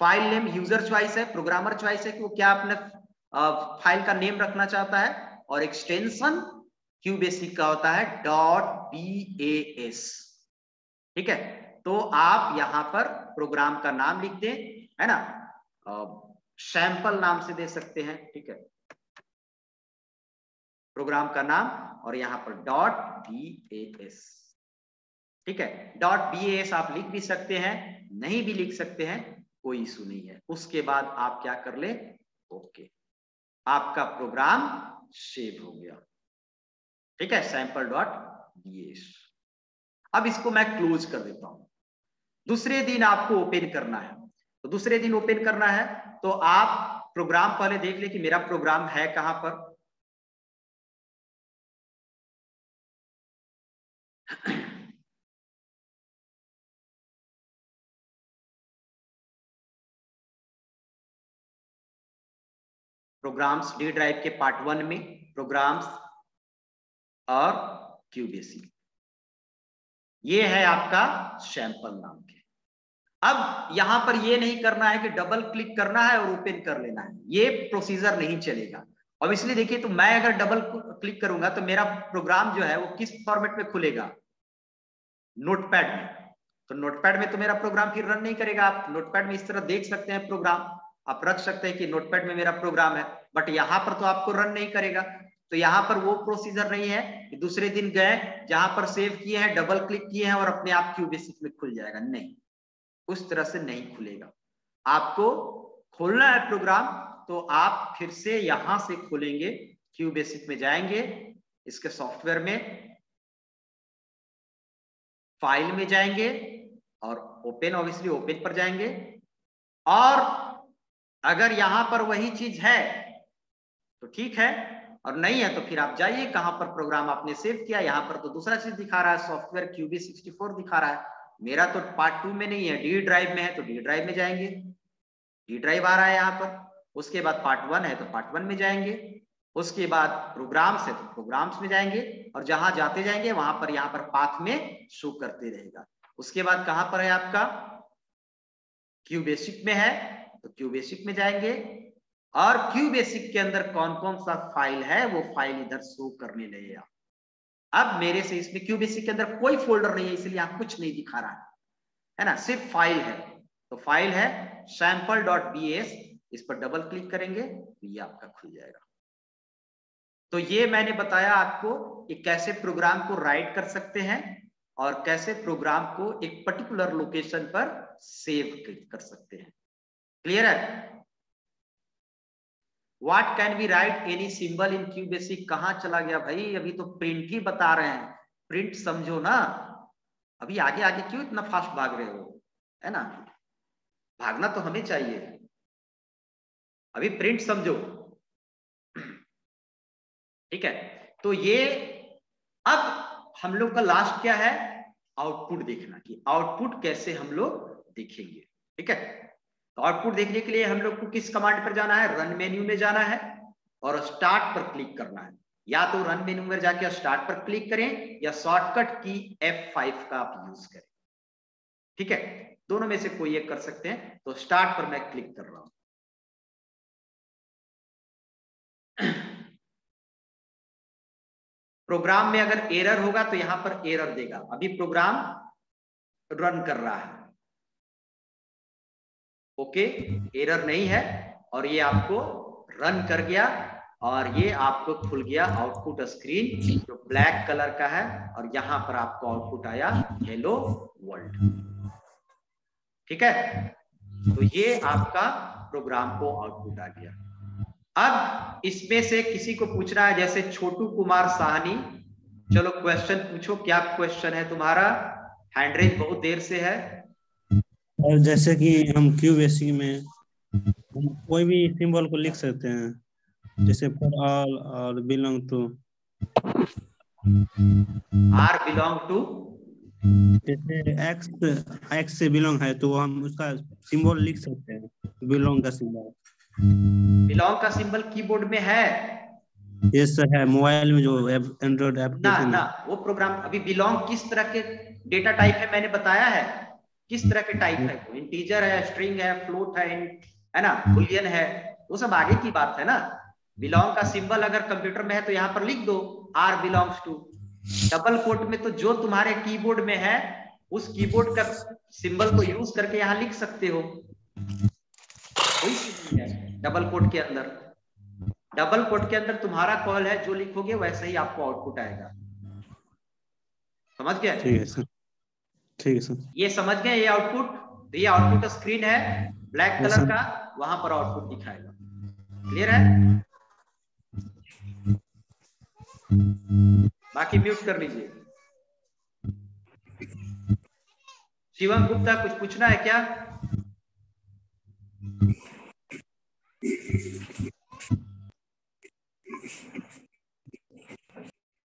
File name user choice है, प्रोग्रामर चॉइस है कि वो क्या अपने फाइल का नेम रखना चाहता है, और एक्सटेंशन क्यू बेसिक का होता है .bas, ठीक है। तो आप यहां पर प्रोग्राम का नाम लिख दें, है ना, सैंपल नाम से दे सकते हैं, ठीक है, प्रोग्राम का नाम, और यहां पर .bas, ठीक है। .bas आप लिख भी सकते हैं, नहीं भी लिख सकते हैं, कोई इशू नहीं है। उसके बाद आप क्या कर ले, ओके, आपका प्रोग्राम सेव हो गया, ठीक है, sample.bas। अब इसको मैं क्लोज कर देता हूं। दूसरे दिन आपको ओपन करना है। तो दूसरे दिन ओपन करना है तो आप प्रोग्राम पहले देख ले कि मेरा प्रोग्राम है कहां पर। प्रोग्राम्स डी ड्राइव के पार्ट 1 में प्रोग्राम्स और क्यूबेसिक, ये है आपका सैंपल नाम के। अब यहां पर ये नहीं करना है कि डबल क्लिक करना है और ओपन कर लेना है, ये प्रोसीजर नहीं चलेगा। अब इसलिए देखिए, तो मैं अगर डबल क्लिक करूंगा तो मेरा प्रोग्राम जो है वो किस फॉर्मेट में खुलेगा, नोटपैड में। तो नोटपैड में तो मेरा प्रोग्राम फिर रन नहीं करेगा। आप नोटपैड में इस तरह देख सकते हैं प्रोग्राम, आप रख सकते हैं कि नोटपैड में मेरा प्रोग्राम है, बट यहाँ पर तो आपको रन नहीं करेगा। तो यहाँ पर वो प्रोसीजर नहीं है कि दूसरे दिन गए जहां पर सेव किए हैं, डबल क्लिक किए हैं और अपने आप क्यूबेसिक में खुल जाएगा, नहीं, उस तरह से नहीं खुलेगा। आपको खोलना है प्रोग्राम तो आप फिर से यहां से खोलेंगे, क्यूबेसिक में जाएंगे, इसके सॉफ्टवेयर में फाइल में जाएंगे और ओपन, ऑब्वियसली ओपन पर जाएंगे। और अगर यहां पर वही चीज है तो ठीक है, और नहीं है तो फिर आप जाइए कहां पर प्रोग्राम आपने सेव किया। यहां पर तो दूसरा चीज दिखा रहा है, सॉफ्टवेयर QB64 दिखा रहा है। मेरा तो पार्ट 2 में नहीं है, डी ड्राइव में है, तो डी ड्राइव में जाएंगे, डी ड्राइव आ रहा है यहाँ पर। उसके बाद पार्ट 1 है तो पार्ट 1 में जाएंगे, उसके बाद प्रोग्राम्स है तो प्रोग्राम्स में जाएंगे, और जहां जाते जाएंगे वहां पर यहाँ पर पाथ में शो करते रहेगा। उसके बाद कहां पर है आपका, क्यूबेसिक में है तो क्यूबेसिक में जाएंगे, और क्यूबेसिक के अंदर कौन कौन सा फाइल है वो फाइल इधर शो करने लगेगा। अब मेरे से इसमें क्यूबेसिक के अंदर कोई फोल्डर नहीं है, इसलिए यहाँ कुछ नहीं दिखा रहा है ना, सिर्फ फाइल है। तो फाइल है sample.bs, इस पर डबल क्लिक करेंगे तो ये आपका खुल जाएगा। तो ये मैंने बताया आपको कि कैसे प्रोग्राम को राइट कर सकते हैं और कैसे प्रोग्राम को एक पर्टिकुलर लोकेशन पर सेव कर सकते हैं। क्लियर है? What can we write any symbol in QBasic? कहां चला गया भाई, अभी तो प्रिंट ही बता रहे हैं, प्रिंट समझो ना। अभी आगे आगे क्यों इतना फास्ट भाग रहे हो, है ना, भागना तो हमें चाहिए, अभी प्रिंट समझो। ठीक है, तो ये अब हम लोग का लास्ट क्या है, आउटपुट देखना, कि आउटपुट कैसे हम लोग देखेंगे। ठीक है, तो आउटपुट देखने के लिए हम लोग को किस कमांड पर जाना है, रन मेन्यू में जाना है और स्टार्ट पर क्लिक करना है। या तो रन मेन्यू में जाके स्टार्ट पर क्लिक करें या शॉर्टकट की F5 का आप यूज करें। ठीक है, दोनों में से कोई एक कर सकते हैं। तो स्टार्ट पर मैं क्लिक कर रहा हूं। प्रोग्राम में अगर एरर होगा तो यहां पर एरर देगा, अभी प्रोग्राम रन कर रहा है। ओके, एरर नहीं है और ये आपको रन कर गया और ये आपको खुल गया आउटपुट स्क्रीन जो ब्लैक कलर का है, और यहां पर आपको आउटपुट आया हेलो वर्ल्ड। ठीक है, तो ये आपका प्रोग्राम को आउटपुट आ गया। अब इसमें से किसी को पूछना है, जैसे छोटू कुमार साहनी, चलो क्वेश्चन पूछो, क्या क्वेश्चन है तुम्हारा, हैंड रेज बहुत देर से है। और जैसे कि हम क्यूबेसिक में हम कोई भी सिंबल को लिख सकते हैं, जैसे फॉर ऑल और belong to, R belong to, जैसे एक्स से बिलोंग है तो हम उसका सिंबल लिख सकते हैं, बिलोंग का सिंबल। बिलोंग का सिंबल कीबोर्ड में है, यस है, मोबाइल में जो एंड्रॉइड एप्लीकेशन ना वो प्रोग्राम। अभी बिलोंग किस तरह के डेटा टाइप है मैंने बताया है, किस तरह के टाइप है, वो इंटीजर है, स्ट्रिंग है, फ्लोट है ना, बुलियन है, वो सब आगे की बात है ना। बिलोंग का सिंबल अगर कंप्यूटर में है तो यहाँ पर लिख दो R belongs to. Double quote में तो जो तुम्हारे कीबोर्ड में है उस कीबोर्ड का सिंबल को यूज करके यहाँ लिख सकते हो, कोई चीज नहीं है। डबल कोट के अंदर, डबल कोट के अंदर तुम्हारा कॉल है, जो लिखोगे वैसे ही आपको आउटपुट आएगा। समझ गए? ठीक है सर, ठीक है सर। ये समझ गए, ये आउटपुट, तो ये आउटपुट स्क्रीन है ब्लैक कलर का, वहां पर आउटपुट दिखाएगा। क्लियर है? बाकी म्यूट कर लीजिए। शिवम गुप्ता कुछ पूछना है क्या?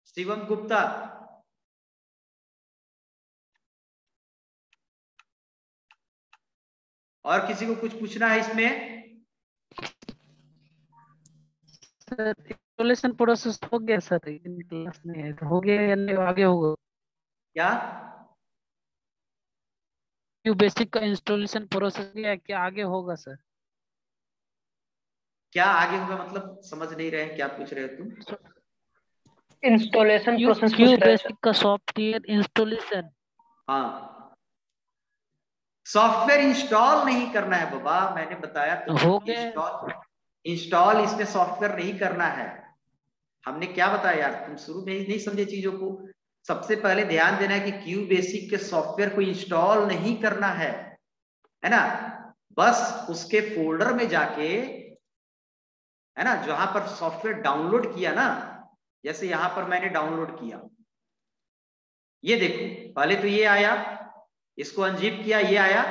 शिवम गुप्ता, और किसी को कुछ पूछना है इसमें? सर इंस्टॉलेशन प्रोसेस हो गया सर, इन क्लास में तो हो गया या नहीं आगे होगा? क्या क्यू बेसिक का इंस्टॉलेशन प्रोसेस क्या क्या आगे होगा सर? क्या आगे होगा मतलब समझ नहीं रहे, क्या पूछ रहे हो तुम? इंस्टॉलेशन प्रोसेस क्यू पूछ रहे हैं बेसिक का सॉफ्टवेयर इंस्टॉलेशन। हाँ, सॉफ्टवेयर इंस्टॉल नहीं करना है बाबा, मैंने बताया हो गया। इंस्टॉल इसमें सॉफ्टवेयर नहीं करना है। हमने क्या बताया यार, तुम शुरू में ही नहीं समझे चीजों को। सबसे पहले ध्यान देना है कि क्यू बेसिक के सॉफ्टवेयर को इंस्टॉल नहीं करना है ना, बस उसके फोल्डर में जाके, है ना, जहां पर सॉफ्टवेयर डाउनलोड किया ना, जैसे यहां पर मैंने डाउनलोड किया, ये देखो पहले तो ये आया, इसको अनजिप किया, ये आया,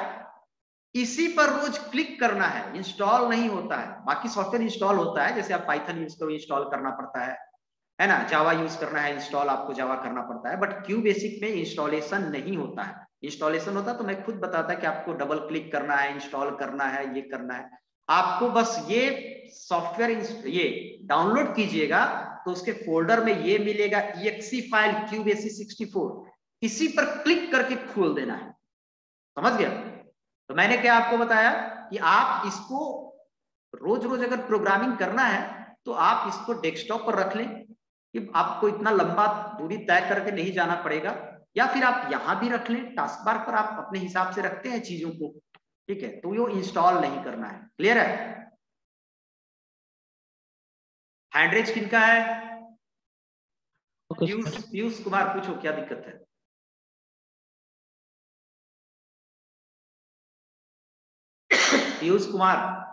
इसी पर रोज क्लिक करना है, इंस्टॉल नहीं होता है। बाकी सॉफ्टवेयर इंस्टॉल होता है, जैसे आप पाइथन यूज करो इंस्टॉल करना पड़ता है ना, जावा यूज करना है इंस्टॉल आपको जावा करना पड़ता है, बट क्यू बेसिक में इंस्टॉलेशन नहीं होता है। इंस्टॉलेशन होता तो मैं खुद बताता कि आपको डबल क्लिक करना है, इंस्टॉल करना है, ये करना है। आपको बस ये सॉफ्टवेयर ये डाउनलोड कीजिएगा तो उसके फोल्डर में ये मिलेगा exe फाइल QBasic 64, इसी पर क्लिक करके खोल देना है। समझ गया? तो मैंने क्या आपको बताया कि आप इसको रोज रोज अगर प्रोग्रामिंग करना है तो आप इसको डेस्कटॉप पर रख लें कि आपको इतना लंबा दूरी तय करके नहीं जाना पड़ेगा, या फिर आप यहां भी रख लें, टास्क बार पर आप अपने हिसाब से रखते हैं चीजों को, ठीक है? तो वो इंस्टॉल नहीं करना है। क्लियर है? हैंडरेज किनका है? पीयूष कुमार, पूछो क्या दिक्कत है? पीयूष कुमार,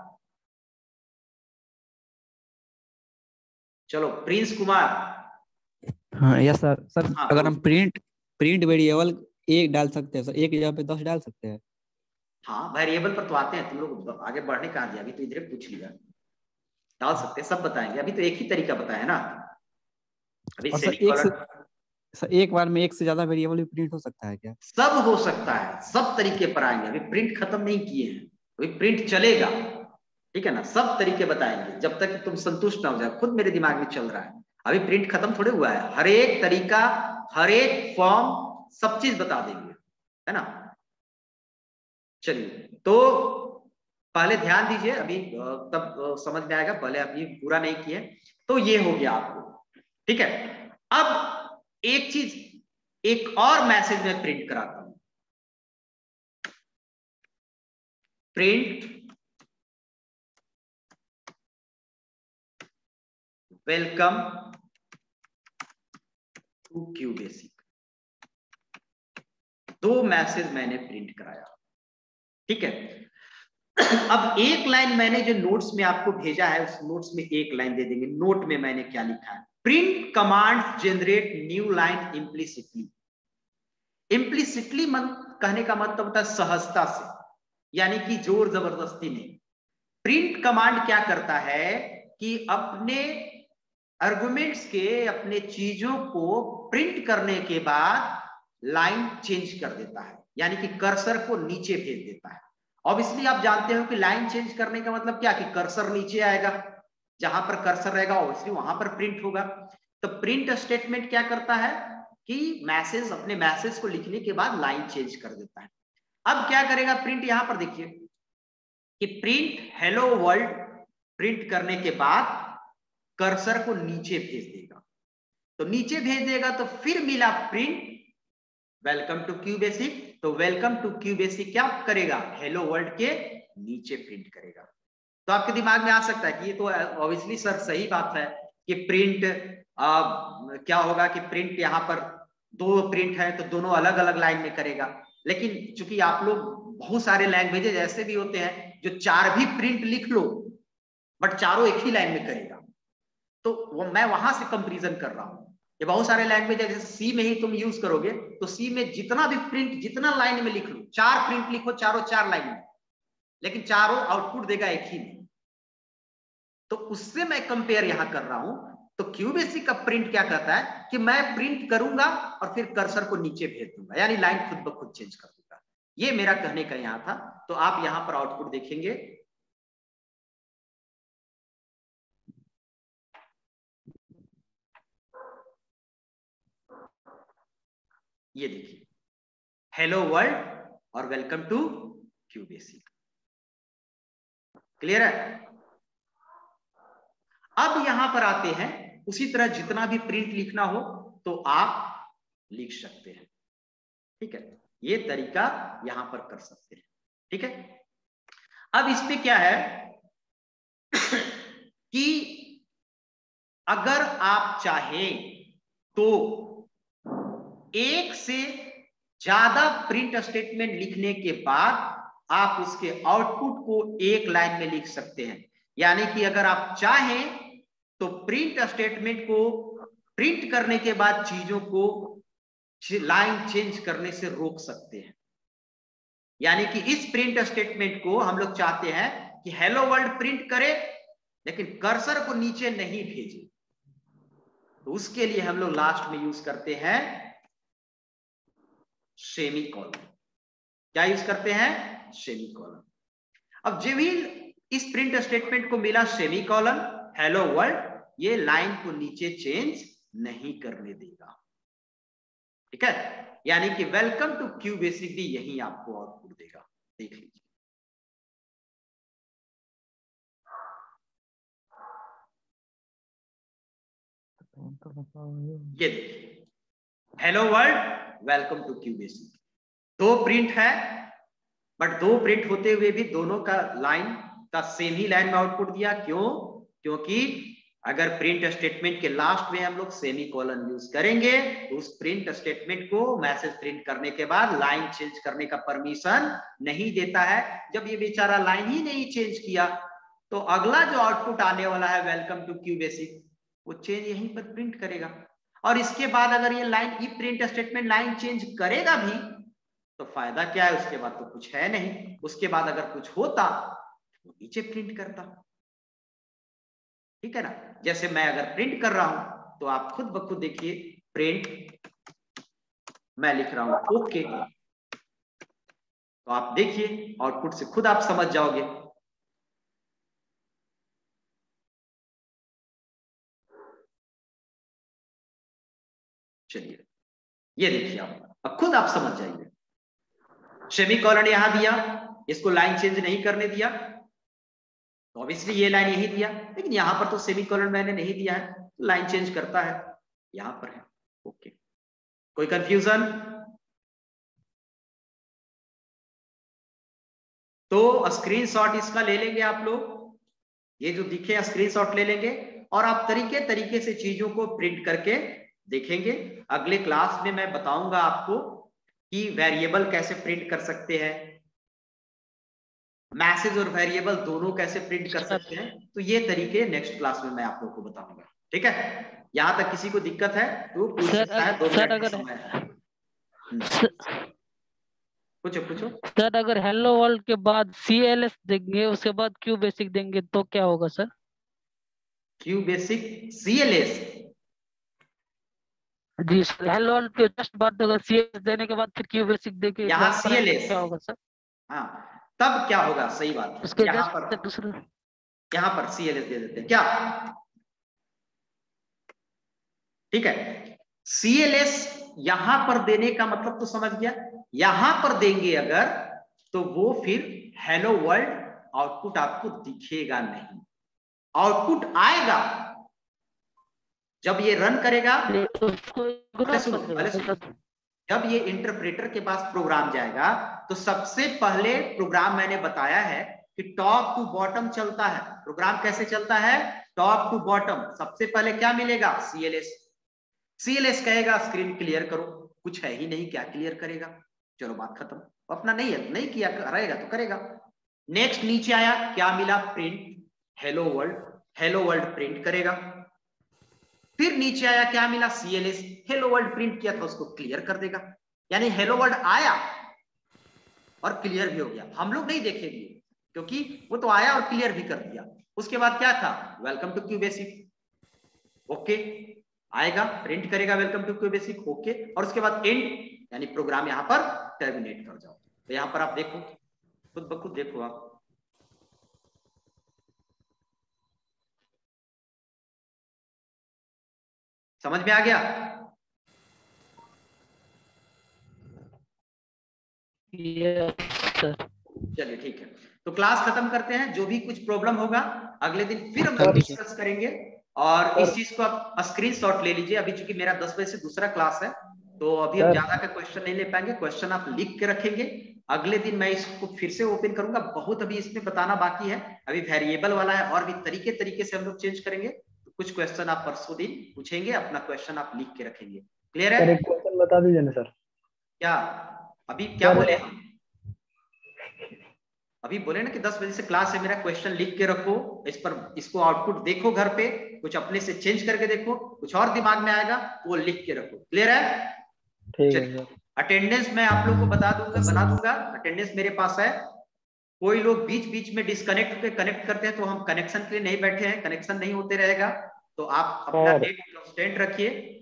चलो प्रिंस कुमार। हाँ यस सर। सर हाँ, अगर हम प्रिंट वेरिएबल एक डाल सकते हैं सर, एक जगह पे 10 डाल सकते हैं? हाँ, वेरिएबल पर तो आते हैं, तुम लोग आगे बढ़ने कहाँ दिया, अभी तो इधर पूछ लिया। डाल सकते हैं, सब बताएंगे, अभी तो एक ही तरीका बताया है ना अभी। सर एक बार में एक से ज्यादा वेरिएबल भी प्रिंट हो सकता है क्या? सब हो सकता है, सब तरीके पर आएंगे, अभी प्रिंट खत्म नहीं किए हैं, अभी प्रिंट चलेगा, ठीक है ना? सब तरीके बताएंगे जब तक कि तुम संतुष्ट ना हो जाए। खुद मेरे दिमाग में चल रहा है, अभी प्रिंट खत्म थोड़े हुआ है, हर एक तरीका, हर एक फॉर्म, सब चीज बता देंगे, है ना? चलिए, तो पहले ध्यान दीजिए, अभी तब समझ में आएगा, पहले अभी पूरा नहीं किए। तो ये हो गया आपको, ठीक है? अब एक चीज, एक और मैसेज में प्रिंट कराता हूं। प्रिंट वेलकम टू QBasic, दो मैसेज मैंने प्रिंट कराया, ठीक है? अब एक लाइन मैंने जो नोट्स में आपको भेजा है, उस नोट्स में एक लाइन दे देंगे। नोट में मैंने क्या लिखा है? Print command generate new line implicitly. Implicitly कहने का मतलब होता है सहजता से, यानी कि जोर जबरदस्ती नहीं। प्रिंट कमांड क्या करता है कि अपने आर्गुमेंट्स के, अपने चीजों को प्रिंट करने के बाद लाइन चेंज कर देता है, यानी कि कर्सर को नीचे भेज देता है। ऑब्वियसली आप जानते हो कि लाइन चेंज करने का मतलब क्या, कि कर्सर नीचे आएगा, जहां पर कर्सर रहेगा ऑब्वियसली वहां पर प्रिंट होगा। तो प्रिंट स्टेटमेंट क्या करता है कि मैसेज, अपने मैसेज को लिखने के बाद लाइन चेंज कर देता है। अब क्या करेगा प्रिंट, यहां पर देखिए कि प्रिंट हेलो वर्ल्ड प्रिंट करने के बाद कर्सर को नीचे भेज देगा। तो नीचे भेज देगा तो फिर मिला प्रिंट वेलकम टू QBasic। तो वेलकम टू QBasic क्या करेगा? हेलो वर्ल्ड के नीचे प्रिंट करेगा। तो आपके दिमाग में आ सकता है कि ये तो ऑब्वियसली सर सही बात है कि प्रिंट क्या होगा कि प्रिंट यहाँ पर दो प्रिंट है तो दोनों अलग अलग लाइन में करेगा। लेकिन चूंकि आप लोग बहुत सारे लैंग्वेजेस ऐसे भी होते हैं जो चार भी प्रिंट लिख लो बट चारों एक ही लाइन में करेगा, तो वो मैं वहां से कंपैरिजन कर रहा हूं। ये बहुत सारे लैंग्वेज है, जैसे सी में ही तुम यूज करोगे तो सी में जितना भी प्रिंट, जितना लाइन में लिख लो, 4 प्रिंट लिखो, चारों 4 लाइन में, लेकिन चारों आउटपुट देगा एक ही में। तो उससे मैं कंपेयर यहां कर रहा हूं। तो क्यूबेसिक का प्रिंट क्या कहता है कि मैं प्रिंट करूंगा और फिर कर्सर को नीचे भेज दूंगा, यानी लाइन खुद ब खुद चेंज कर दूंगा। ये मेरा कहने का यहां था। तो आप यहां पर आउटपुट देखेंगे, ये देखिए, हेलो वर्ल्ड और वेलकम टू क्यूबेसिक। क्लियर है? अब यहां पर आते हैं, उसी तरह जितना भी प्रिंट लिखना हो तो आप लिख सकते हैं। ठीक है, ये तरीका यहां पर कर सकते हैं। ठीक है, अब इस पे क्या है कि अगर आप चाहें तो एक से ज्यादा प्रिंट स्टेटमेंट लिखने के बाद आप उसके आउटपुट को एक लाइन में लिख सकते हैं। यानी कि अगर आप चाहें तो प्रिंट स्टेटमेंट को प्रिंट करने के बाद चीजों को लाइन चेंज करने से रोक सकते हैं। यानी कि इस प्रिंट स्टेटमेंट को हम लोग चाहते हैं कि हेलो वर्ल्ड प्रिंट करे, लेकिन कर्सर को नीचे नहीं भेजे, तो उसके लिए हम लोग लास्ट में यूज करते हैं सेमीकोलन। क्या यूज करते हैं? सेमीकोलन। अब जब भी इस प्रिंट स्टेटमेंट को मिला सेमीकोलन, हेलो वर्ल्ड, ये लाइन को नीचे चेंज नहीं करने देगा। ठीक है, यानी कि वेलकम टू क्यूबेसिक भी यही आपको आउटपुट देगा। देख लीजिए, ये देखिए, hello world welcome to QBasic. 2 print है, बट 2 प्रिंट होते हुए भी दोनों का लाइन का सेम ही लाइन में आउटपुट दिया। क्यों? क्योंकि अगर प्रिंट स्टेटमेंट के लास्ट में हम लोग सेमीकोलन यूज करेंगे तो उस प्रिंट स्टेटमेंट को मैसेज प्रिंट करने के बाद लाइन चेंज करने का परमिशन नहीं देता है। जब ये बेचारा लाइन ही नहीं चेंज किया तो अगला जो आउटपुट आने वाला है वेलकम टू क्यूबेसिक, वो चेंज यहीं पर प्रिंट करेगा। और इसके बाद अगर ये लाइन, ये प्रिंट स्टेटमेंट लाइन चेंज करेगा भी तो फायदा क्या है? उसके बाद तो कुछ है नहीं। उसके बाद अगर कुछ होता तो नीचे प्रिंट करता। ठीक है ना? जैसे मैं अगर प्रिंट कर रहा हूं तो आप खुद ब खुद देखिए, प्रिंट मैं लिख रहा हूं ओके, तो आप देखिए आउटपुट से खुद आप समझ जाओगे। चलिए, ये देखिए, आप अब खुद आप समझ जाइए। सेमीकोलन यहां दिया, इसको लाइन चेंज नहीं करने दिया, तो ऑब्वियसली ये लाइन यही दिया, लेकिन यहां पर तो सेमीकोलन मैंने नहीं दिया है, तो लाइन चेंज करता है, यहां पर है। ओके, कोई कंफ्यूजन? तो स्क्रीनशॉट इसका ले लेंगे आप लोग, ये जो दिखे स्क्रीनशॉट ले लेंगे और आप तरीके से चीजों को प्रिंट करके देखेंगे। अगले क्लास में मैं बताऊंगा आपको कि वेरिएबल कैसे प्रिंट कर सकते हैं, मैसेज और वेरिएबल दोनों कैसे प्रिंट कर सकते हैं। तो ये तरीके नेक्स्ट क्लास में मैं आप लोगों को बताऊंगा। ठीक है, यहां तक किसी को दिक्कत है तो पूछ सकता है। 2 मिनट का समय है। पूछो। सर अगर हेलो वर्ल्ड के बाद CLS देंगे, उसके बाद क्यूबेसिक देंगे तो क्या होगा सर? क्यूबेसिक CLS? जी सर, हेलो वर्ल्ड के जस्ट बाद अगर CLS देने के बाद फिर क्यूबेसिक देंगे, यहाँ CLS क्या होगा सर? हाँ, तब क्या होगा? सही बात है, यहाँ पर दूसरा, यहाँ पर CLS दे देते हैं क्या? ठीक है, CLS यहां पर देने का मतलब तो समझ गया। यहां पर देंगे अगर तो वो फिर हेलो वर्ल्ड आउटपुट आपको दिखेगा नहीं, आउटपुट आएगा जब ये रन करेगा। जब ये इंटरप्रेटर के पास प्रोग्राम जाएगा तो सबसे पहले प्रोग्राम मैंने बताया है कि टॉप टू बॉटम चलता है। प्रोग्राम कैसे चलता है? Top to bottom. सबसे पहले क्या मिलेगा? CLS कहेगा स्क्रीन क्लियर करो, कुछ है ही नहीं, क्या क्लियर करेगा? चलो बात खत्म, अपना नहीं है, नहीं किया रहेगा तो करेगा। नेक्स्ट नीचे आया, क्या मिला? Print hello world, hello world print करेगा। फिर नीचे आया, क्या मिला, CLS, हेलो वर्ल्ड प्रिंट किया था, उसको क्लियर कर देगा। यानी हेलो वर्ल्ड आया और क्लियर भी हो गया। हम लोग नहीं देखेंगे क्योंकि वो तो आया और क्लियर भी कर दिया। उसके बाद क्या था, वेलकम टू क्यूबेसिक, ओके आएगा, प्रिंट करेगा वेलकम टू क्यूबेसिक, ओके, और उसके बाद एंड, यानी प्रोग्राम यहां पर टर्मिनेट कर जाओ। तो यहां पर आप देखो, खुद ब खुद देखो आप, समझ में आ गया? चलिए ठीक है, तो क्लास खत्म करते हैं। जो भी कुछ प्रॉब्लम होगा अगले दिन फिर हम लोग डिस्कस करेंगे। और इस चीज को आप स्क्रीनशॉट ले लीजिए। अभी चूंकि मेरा 10 बजे से दूसरा क्लास है, तो अभी हम ज्यादा का क्वेश्चन नहीं ले पाएंगे। क्वेश्चन आप लिख के रखेंगे, अगले दिन मैं इसको फिर से ओपन करूंगा। बहुत अभी इसमें बताना बाकी है, अभी वेरिएबल वाला है, और भी तरीके से हम लोग चेंज करेंगे। तो कुछ क्वेश्चन आप परसों दिन पूछेंगे, अपना क्वेश्चन आप लिख के रखेंगे। क्लियर है? एक क्वेश्चन बता दीजिए ना सर। क्या अभी क्या बोले हम? अभी बोले ना कि 10 बजे से क्लास है मेरा, क्वेश्चन लिख के रखो, इस पर इसको आउटपुट देखो घर पे, कुछ अपने से चेंज करके देखो, कुछ और दिमाग में आएगा वो लिख के रखो। क्लियर है? ठीक है। अटेंडेंस मैं आप लोगों को बना दूंगा। अटेंडेंस मेरे पास है। कोई लोग बीच बीच में डिस्कनेक्ट होकर कनेक्ट करते हैं, तो हम कनेक्शन के लिए नहीं बैठे हैं, कनेक्शन नहीं होते रहेगा। तो आप अपना डेट कांस्टेंट रखिए,